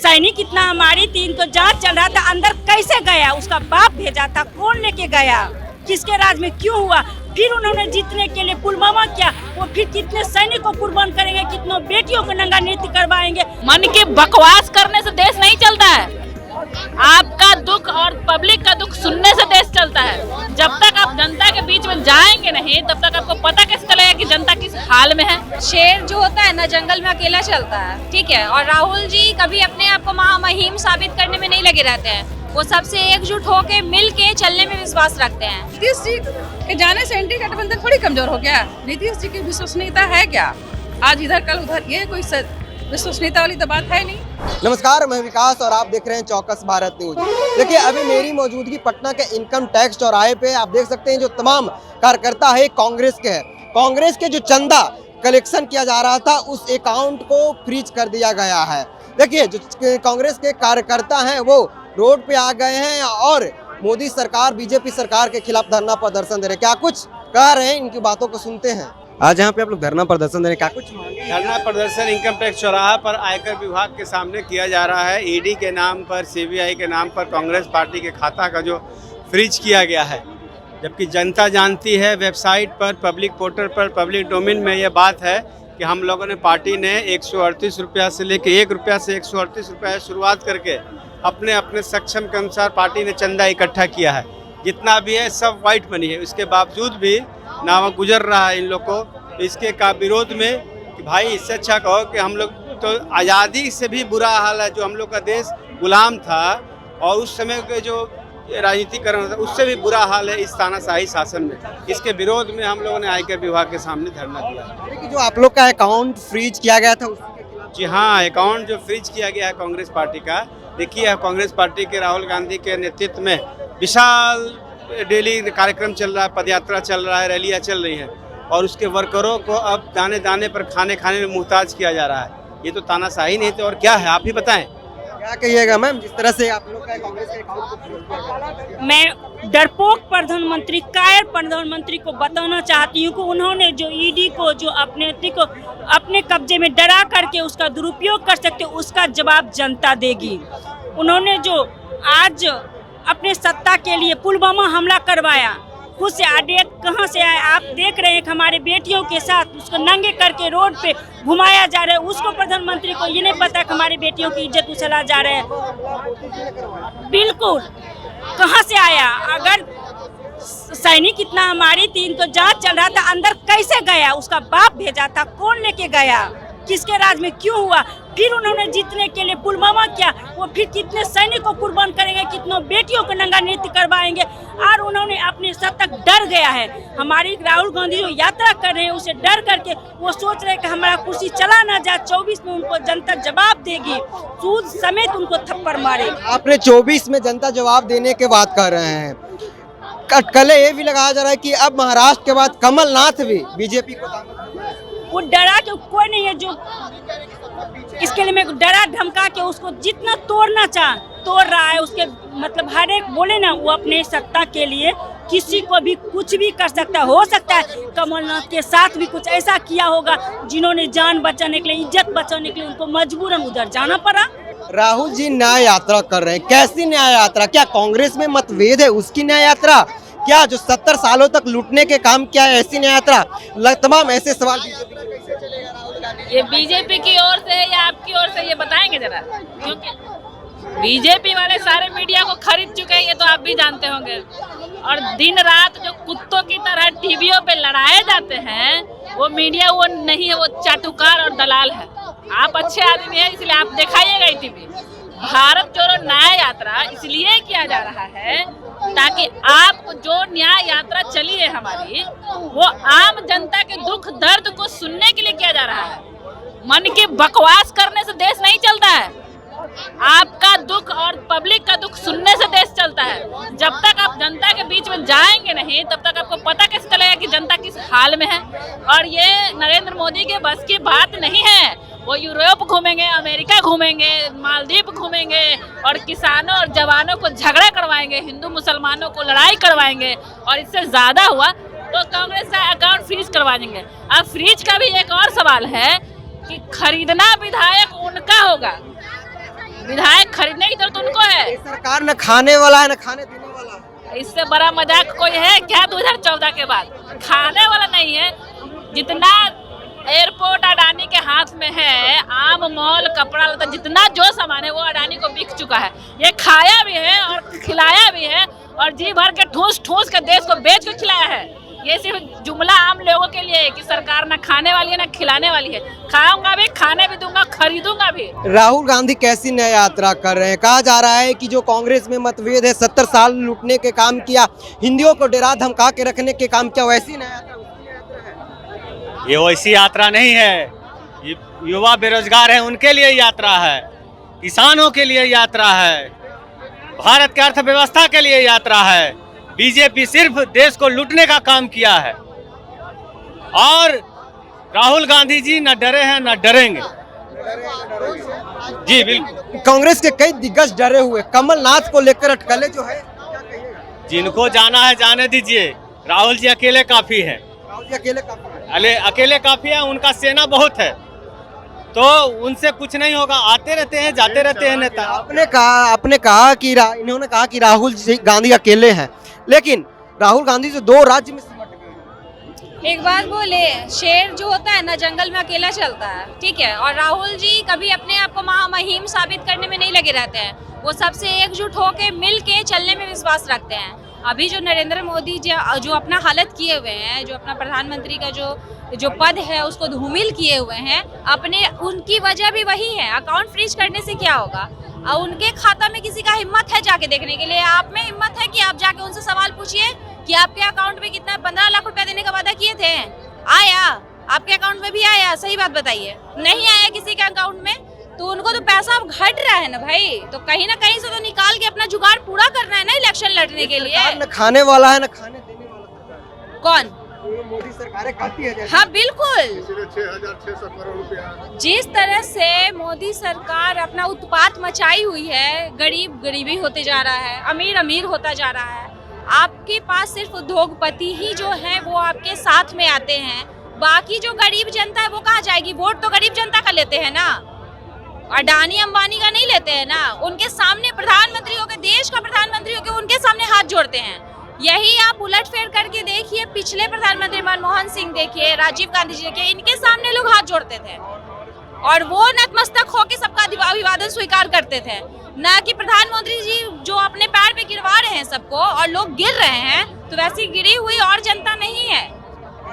सैनिक इतना हमारी थी, तो जांच चल रहा था, अंदर कैसे गया, उसका बाप भेजा था, कौन लेके गया, किसके राज में क्यों हुआ। फिर उन्होंने जीतने के लिए पुलवामा किया, वो फिर कितने सैनिक को कुर्बान करेंगे, कितनों बेटियों को नंगा नृत्य करवाएंगे। मन की बकवास करने से देश नहीं चलता है। आपका दुख और पब्लिक का दुख सुनने से देश चलता है। जब तक आप जनता के बीच में जाएंगे नहीं, तब तक आपको पता कैसे चलेगा कि जनता किस हाल में है। शेर जो होता है ना, जंगल में अकेला चलता है, ठीक है। और राहुल जी कभी अपने आप को महामहिम साबित करने में नहीं लगे रहते हैं, वो सबसे एकजुट होके मिल के चलने में विश्वास रखते हैं। नीतीश जी के जाने से एनडीए गठबंधन थोड़ी कमजोर हो गया। नीतीश जी की विश्वसनीयता है क्या? आज इधर कल उधर, ये कोई विश्वसनीयता वाली तो बात है नहीं। नमस्कार, मैं विकास और आप देख रहे हैं चौकस भारत न्यूज। देखिए, अभी मेरी मौजूदगी पटना के इनकम टैक्स चौराहे पे आप देख सकते हैं, जो तमाम कार्यकर्ता है कांग्रेस के हैं। कांग्रेस के जो चंदा कलेक्शन किया जा रहा था, उस अकाउंट को फ्रीज कर दिया गया है। देखिए, जो कांग्रेस के कार्यकर्ता हैं वो रोड पे आ गए हैं और मोदी सरकार, बीजेपी सरकार के खिलाफ धरना प्रदर्शन दे रहे हैं। क्या कुछ कह रहे हैं, इनकी बातों को सुनते हैं। आज यहाँ पे आप लोग धरना प्रदर्शन दे रहे हैं, क्या कुछ मांगे? धरना प्रदर्शन इनकम टैक्स चौराहा पर आयकर विभाग के सामने किया जा रहा है। ईडी के नाम पर, सीबीआई के नाम पर कांग्रेस पार्टी के खाता का जो फ्रीज किया गया है, जबकि जनता जानती है, वेबसाइट पर, पब्लिक पोर्टल पर, पब्लिक डोमेन में ये बात है कि हम लोगों ने, पार्टी ने 138 रुपया से लेकर 1 रुपया से 138 रुपया शुरुआत करके अपने अपने सक्षम के अनुसार पार्टी ने चंदा इकट्ठा किया है। जितना भी है सब वाइट मनी है। इसके बावजूद भी नाम गुजर रहा है इन लोग को। इसके का विरोध में कि भाई, इससे अच्छा कहो कि हम लोग तो आज़ादी से भी बुरा हाल है, जो हम लोग का देश गुलाम था और उस समय के जो राजनीतिकरण था, उससे भी बुरा हाल है इस तानाशाही शासन में। इसके विरोध में हम लोगों ने आयकर विभाग के सामने धरना दिया। जो आप लोग का अकाउंट फ्रीज किया गया था, जी हाँ, अकाउंट जो फ्रीज किया गया है कांग्रेस पार्टी का, देखिए, कांग्रेस पार्टी के राहुल गांधी के नेतृत्व में विशाल डेली कार्यक्रम चल रहा है, पदयात्रा चल रहा है, रैलियां चल रही हैं और उसके वर्करों को अब दाने दाने पर खाने खाने में मुहताज किया जा रहा है। ये तो तानाशाही नहीं तो और क्या है, आप ही बताएं। क्या कहिएगा मैम, जिस तरह से आप लोग का कांग्रेस के अकाउंट को फ्रीज किया गया? मैं डरपोक प्रधानमंत्री, कायर प्रधानमंत्री को बताना चाहती हूँ कि उन्होंने जो ईडी को, जो अपने कब्जे में डरा करके उसका दुरुपयोग कर सकते, उसका जवाब जनता देगी। उन्होंने जो आज अपने सत्ता के लिए पुलवामा हमला करवाया, खुद से आदेश कहाँ से आए? आप देख रहे हैं कि हमारे बेटियों के साथ उसको नंगे करके रोड पे घुमाया जा रहा है। उसको प्रधानमंत्री को ये नहीं पता कि हमारी बेटियों की इज्जत उछला जा रहा है। बिल्कुल, कहाँ से आया? अगर सैनिक इतना हमारी थी, तो जांच चल रहा था, अंदर कैसे गया, उसका बाप भेजा था, कौन लेके गया, किसके राज में क्यों हुआ। फिर उन्होंने जीतने के लिए पुलवामा किया, वो फिर कितने सैनिक को कुर्बान करेंगे, कितनों बेटियों को नंगा नृत्य करवाएंगे। और उन्होंने अपने सब तक डर गया है। हमारी राहुल गांधी जो यात्रा कर रहे हैं, उसे डर करके वो सोच रहे हैं कि हमारा कुर्सी चला ना जाए। 24 में उनको जनता जवाब देगी, सूद समेत उनको थप्पड़ मारेगी। आपने 24 में जनता जवाब देने के बात कर रहे हैं। कल ये भी लगाया जा रहा है कि अब महाराष्ट्र के बाद कमलनाथ भी बीजेपी को, वो डरा के कोई नहीं है जो इसके लिए, मैं डरा धमका के उसको जितना तोड़ना चाह तोड़ रहा है। उसके मतलब हर एक बोले ना, वो अपने सत्ता के लिए किसी को भी कुछ भी कर सकता है। हो सकता है कमलनाथ के साथ भी कुछ ऐसा किया होगा, जिन्होंने जान बचाने के लिए, इज्जत बचाने के लिए उनको मजबूरन उधर जाना पड़ा। राहुल जी न्याय यात्रा कर रहे हैं, कैसी न्याय यात्रा? क्या कांग्रेस में मतभेद है, उसकी न्याय यात्रा? क्या जो 70 सालों तक लूटने के काम किया है, ऐसी न्याय यात्रा? तमाम ऐसे सवाल ये बीजेपी की ओर से है या आपकी ओर से, ये बताएंगे जरा, क्योंकि बीजेपी वाले सारे मीडिया को खरीद चुके हैं, ये तो आप भी जानते होंगे। और दिन रात जो कुत्तों की तरह टीवियों पे लड़ाए जाते हैं, वो मीडिया वो नहीं है, वो चाटुकार और दलाल है। आप अच्छे आदमी हैं, इसलिए आप दिखाइएगा ही टीवी। भारत जोड़ो न्याय यात्रा इसलिए किया जा रहा है ताकि आप जो न्याय यात्रा चली है हमारी, वो आम जनता के दुख दर्द को सुनने के लिए किया जा रहा है। मन की बकवास करने से देश नहीं चलता है। आपका दुख और पब्लिक का दुख सुनने से देश चलता है। जब तक आप जनता के बीच में जाएंगे नहीं, तब तक आपको पता कैसे चलेगा कि जनता किस हाल में है। और ये नरेंद्र मोदी के बस की बात नहीं है। वो यूरोप घूमेंगे, अमेरिका घूमेंगे, मालदीव घूमेंगे और किसानों और जवानों को झगड़ा करवाएंगे, हिंदू मुसलमानों को लड़ाई करवाएंगे। और इससे ज़्यादा हुआ तो कांग्रेस का अकाउंट फ्रीज करवा देंगे। अब फ्रीज का भी एक और सवाल है कि खरीदना विधायक उनका होगा, विधायक खरीदने की जरूरत उनको है। ये सरकार न खाने वाला है न खाने देने वाला है। इससे बड़ा मजाक कोई है क्या 2014 के बाद? खाने वाला नहीं है। जितना एयरपोर्ट अडानी के हाथ में है, आम मॉल कपड़ा लता जितना जो सामान है वो अडानी को बिक चुका है। ये खाया भी है और खिलाया भी है और जी भर के ठूस ठूस के देश को बेच के खिलाया है। ये सिर्फ जुमला आम लोगों के लिए है कि सरकार ना खाने वाली है ना खिलाने वाली है। खाऊंगा भी, खाने भी दूंगा, खरीदूंगा भी। राहुल गांधी कैसी न्याय यात्रा कर रहे हैं? कहा जा रहा है कि जो कांग्रेस में मतभेद है, 70 साल लूटने के काम किया, हिंदियों को डरा धमका के रखने के काम किया, वैसी न्याय यात्रा ये वैसी यात्रा नहीं है। ये युवा बेरोजगार है उनके लिए यात्रा है, किसानों के लिए यात्रा है, भारत की अर्थव्यवस्था के लिए यात्रा है। बीजेपी सिर्फ देश को लूटने का काम किया है और राहुल गांधी जी न डरे हैं न डरेंगे। जी बिल्कुल। कांग्रेस के कई दिग्गज डरे हुए, कमलनाथ को लेकर अटकलें जो है, क्या कहिएगा? जिनको जाना है जाने दीजिए, राहुल जी अकेले काफी है। राहुल जी अकेले काफी है, उनका सेना बहुत है तो उनसे कुछ नहीं होगा। आते रहते हैं जाते रहते हैं नेता। आपने कहा कि इन्होंने कहा कि राहुल गांधी अकेले हैं, लेकिन राहुल गांधी जो 2 राज्य में सिमट गए। एक बात बोले, शेर जो होता है ना जंगल में अकेला चलता है, ठीक है। और राहुल जी कभी अपने आप को महामहिम साबित करने में नहीं लगे रहते हैं। वो सबसे एकजुट होके मिल के चलने में विश्वास रखते हैं। अभी जो नरेंद्र मोदी जो अपना हालत किए हुए हैं, जो अपना प्रधानमंत्री का जो पद है उसको धूमिल किए हुए हैं, अपने उनकी वजह भी वही है। अकाउंट फ्रीज करने से क्या होगा? और उनके खाता में किसी का हिम्मत है जाके देखने के लिए? आप में हिम्मत है कि आप जाके उनसे सवाल पूछिए कि आपके अकाउंट में कितना 15 लाख रुपया देने का वादा किए थे, आया? आपके अकाउंट में भी आया? सही बात बताइए। नहीं आया किसी के अकाउंट में, तो उनको तो पैसा अब घट रहा है ना भाई, तो कहीं ना कहीं से तो निकाल के अपना जुगाड़ पूरा करना है ना इलेक्शन लड़ने के लिए। न खाने वाला है न खाने देने वाला। कौन? मोदी सरकारें कहती है हाँ बिल्कुल। 6,600 करोड़ रुपया। जिस तरह से मोदी सरकार अपना उत्पात मचाई हुई है, गरीब गरीबी होते जा रहा है, अमीर अमीर होता जा रहा है। आपके पास सिर्फ उद्योगपति ही जो है वो आपके साथ में आते हैं, बाकी जो गरीब जनता है वो कहाँ जाएगी? वोट तो गरीब जनता का लेते हैं ना, अडानी अंबानी का नहीं लेते हैं ना। उनके सामने प्रधानमंत्री हो के, देश का प्रधानमंत्री हो के उनके सामने हाथ जोड़ते हैं। यही आप उलट फेर करके देखिए, पिछले प्रधानमंत्री मनमोहन सिंह देखिए, राजीव गांधी जी देखिए, इनके सामने लोग हाथ जोड़ते थे और वो नतमस्तक होके सबका अभिवादन स्वीकार करते थे। ना कि प्रधानमंत्री जी जो अपने पैर पे गिरवा रहे हैं सबको और लोग गिर रहे हैं, तो वैसी गिरी हुई और जनता नहीं है।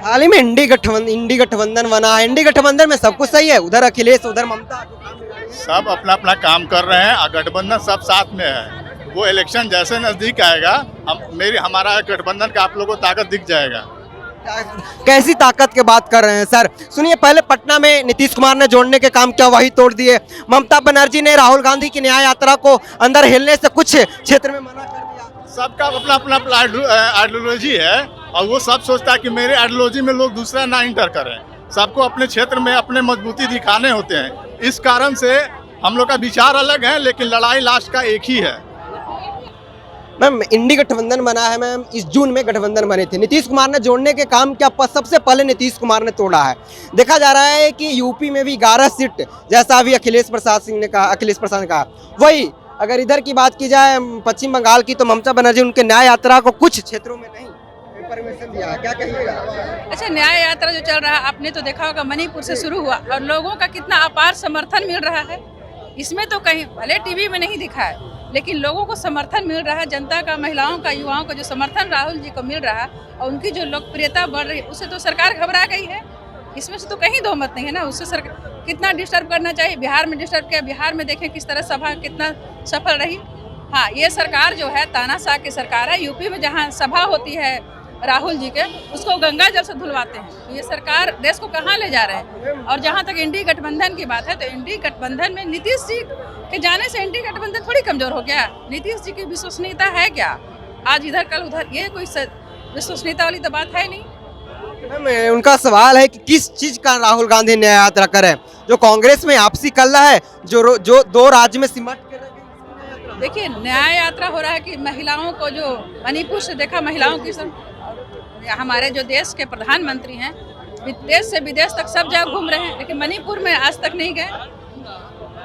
हाल ही में इंडी गठबंधन बना है। इंडी गठबंधन में सब कुछ सही है, उधर अखिलेश उधर ममता, सब अपना अपना काम कर रहे हैं और गठबंधन सब साथ में है। वो इलेक्शन जैसे नजदीक आएगा, हमारा गठबंधन का आप लोगों को ताकत दिख जाएगा। कैसी ताकत की बात कर रहे हैं सर? सुनिए, पहले पटना में नीतीश कुमार ने जोड़ने के काम किया, वही तोड़ दिए। ममता बनर्जी ने राहुल गांधी की न्याय यात्रा को अंदर हिलने से कुछ क्षेत्र में मना कर दिया। सबका अपना अपना आइडियोलॉजी है और वो सब सोचता है कि मेरे आइडियोलॉजी में लोग दूसरा ना इंटर करें। सबको अपने क्षेत्र में अपने मजबूती दिखाने होते हैं। इस कारण से हम लोग का विचार अलग है, लेकिन लड़ाई लास्ट का एक ही है। मैम, इंडी गठबंधन बना है मैम, इस जून में गठबंधन बने थे। नीतीश कुमार ने जोड़ने के काम क्या सबसे पहले नीतीश कुमार ने तोड़ा है। देखा जा रहा है कि यूपी में भी 11 सीट, जैसा अभी अखिलेश प्रसाद ने कहा, वही अगर इधर की बात की जाए पश्चिम बंगाल की, तो ममता बनर्जी उनके न्याय यात्रा को कुछ क्षेत्रों में नहीं परमिशन दिया। क्या कहिएगा? अच्छा, न्याय यात्रा जो चल रहा है, आपने तो देखा होगा मणिपुर से शुरू हुआ और लोगों का कितना अपार समर्थन मिल रहा है। इसमें तो कहीं भले टीवी में नहीं दिखा है, लेकिन लोगों को समर्थन मिल रहा है। जनता का, महिलाओं का, युवाओं का जो समर्थन राहुल जी को मिल रहा है और उनकी जो लोकप्रियता बढ़ रही है, उससे तो सरकार घबरा गई है। इसमें से तो कहीं दो मत नहीं है ना। उससे सरकार कितना डिस्टर्ब करना चाहिए, बिहार में डिस्टर्ब किया। बिहार में देखें किस तरह सभा कितना सफल रही। हाँ, ये सरकार जो है तानाशाह की सरकार है। यूपी में जहाँ सभा होती है राहुल जी के, उसको गंगा जल से धुलवाते हैं। ये सरकार देश को कहाँ ले जा रहे हैं। और जहाँ तक इंडी गठबंधन की बात है, तो इंडी गठबंधन में नीतीश जी के जाने से इंडी गठबंधन थोड़ी कमजोर हो गया। नीतीश जी की विश्वसनीयता है क्या? आज इधर कल उधर, ये कोई विश्वसनीयता वाली तो बात है नहीं। मैम, उनका सवाल है कि किस चीज का राहुल गांधी न्याय यात्रा करें? जो कांग्रेस में आपसी कलह है, जो 2 राज्य में सिमट के देखिए, न्याय यात्रा हो रहा है कि महिलाओं को, जो मणिपुर से देखा महिलाओं की हमारे जो देश के प्रधानमंत्री हैं, देश से विदेश तक सब जगह घूम रहे हैं, लेकिन मणिपुर में आज तक नहीं गए।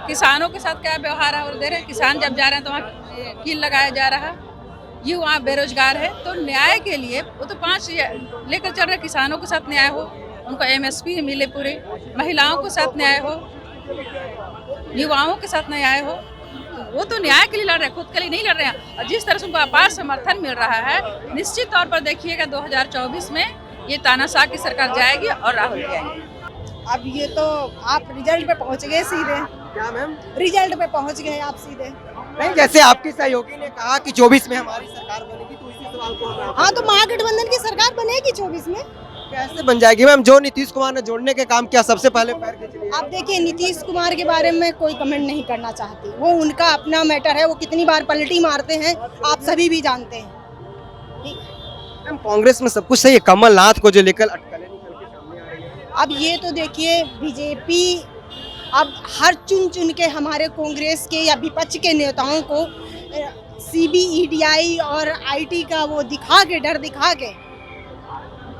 किसानों के साथ क्या व्यवहार है और दे रहे हैं। किसान जब जा रहे हैं तो वहाँ कील लगाया जा रहा है। ये वहाँ बेरोजगार है, तो न्याय के लिए वो तो 5 लेकर चल रहे। किसानों के साथ न्याय हो, उनको MSP मिले पूरे, महिलाओं के साथ न्याय हो, युवाओं के साथ न्याय हो, तो वो तो न्याय के लिए लड़ रहे हैं, खुद के लिए नहीं लड़ रहे हैं। और जिस तरह से उनको अपार समर्थन मिल रहा है, निश्चित तौर पर देखिएगा 2024 में ये तानाशाह की सरकार जाएगी और राहुल जाएंगे। अब ये तो आप रिजल्ट पे पहुंच गए सीधे। क्या मैम? रिजल्ट पे पहुंच गए आप सीधे। नहीं, जैसे आपकी सहयोगी ने कहा कि 24 में हमारी सरकार बनेगी, तो इसी सवाल को हम हाँ, तो महागठबंधन की सरकार बनेगी 24 में। कैसे बन जाएगी मैम? जो नीतीश कुमार ने जोड़ने के काम किया, सबसे पहले पैर खींच लिया। आप देखिए, नीतीश कुमार के बारे में कोई कमेंट नहीं करना चाहती, वो उनका अपना मैटर है। वो कितनी बार पलटी मारते हैं आप सभी भी जानते हैं। मैम, कांग्रेस में सब कुछ सही है, कमलनाथ को जो लेकर अटकलें निकल के सामने आ रही है। अब ये तो देखिए, बीजेपी अब हर चुन के हमारे कांग्रेस के या विपक्ष के नेताओं को CBI और IT का वो दिखा के, डर दिखा के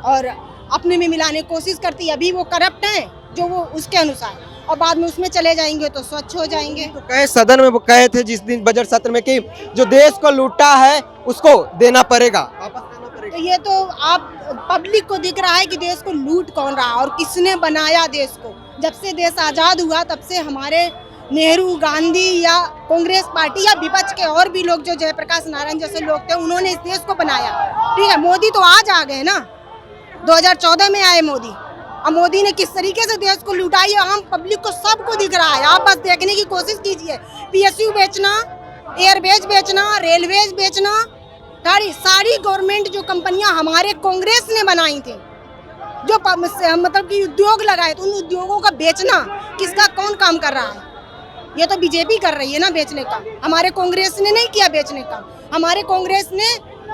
और अपने में मिलाने की कोशिश करती है। अभी वो करप्ट है जो वो उसके अनुसार, और बाद में उसमें चले जाएंगे तो स्वच्छ हो जाएंगे। तो कहे सदन में वो कहे थे जिस दिन बजट सत्र में कि जो देश को लूटा है उसको देना पड़ेगा, वापस देना पड़ेगा। तो ये तो आप पब्लिक को दिख रहा है कि देश को लूट कौन रहा और किसने बनाया देश को। जब से देश आज़ाद हुआ तब से हमारे नेहरू, गांधी या कांग्रेस पार्टी या विपक्ष के और भी लोग, जो जयप्रकाश नारायण जैसे लोग थे, उन्होंने इस देश को बनाया। ठीक है, मोदी तो आज आ गए ना, 2014 में आए मोदी। अब मोदी ने किस तरीके से देश को लूटा, ये आम पब्लिक को सबको दिख रहा है। आप बस देखने की कोशिश कीजिए। PSU बेचना, एयरबेज बेचना, रेलवेज बेचना, सारी गवर्नमेंट जो कंपनियां हमारे कांग्रेस ने बनाई थी, जो मतलब कि उद्योग लगाए, तो उन उद्योगों का बेचना किसका कौन काम कर रहा है? ये तो बीजेपी कर रही है ना बेचने का। हमारे कांग्रेस ने नहीं किया बेचने का, हमारे कांग्रेस ने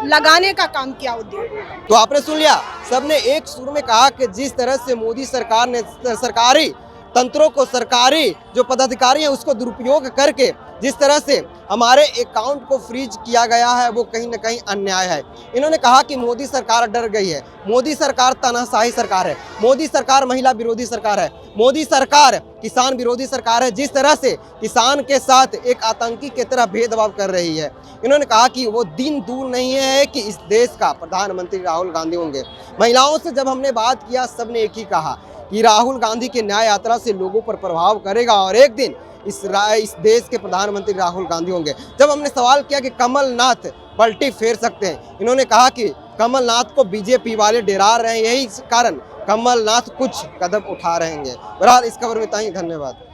लगाने का काम किया उद्योग। तो आपने सुन लिया, सबने एक सुर में कहा कि जिस तरह से मोदी सरकार ने सरकारी तंत्रों को, सरकारी जो पदाधिकारी हैं उसको दुरुपयोग करके जिस तरह से हमारे अकाउंट को फ्रीज किया गया है, वो कहीं ना कहीं अन्याय है। इन्होंने कहा कि मोदी सरकार डर गई है, मोदी सरकार तानाशाही सरकार है, मोदी सरकार महिला विरोधी सरकार है, मोदी सरकार किसान विरोधी सरकार है। जिस तरह से किसान के साथ एक आतंकी की तरह भेदभाव कर रही है। इन्होंने कहा कि वो दिन दूर नहीं है कि इस देश का प्रधानमंत्री राहुल गांधी होंगे। महिलाओं से जब हमने बात किया, सबने एक ही कहा कि राहुल गांधी की न्याय यात्रा से लोगों पर प्रभाव करेगा और एक दिन इस देश के प्रधानमंत्री राहुल गांधी होंगे। जब हमने सवाल किया कि कमलनाथ पलटी फेर सकते हैं, इन्होंने कहा कि कमलनाथ को बीजेपी वाले डरा रहे हैं, यही कारण कमलनाथ कुछ कदम उठा रहे हैं। बहरहाल इस खबर में इतना ही, धन्यवाद।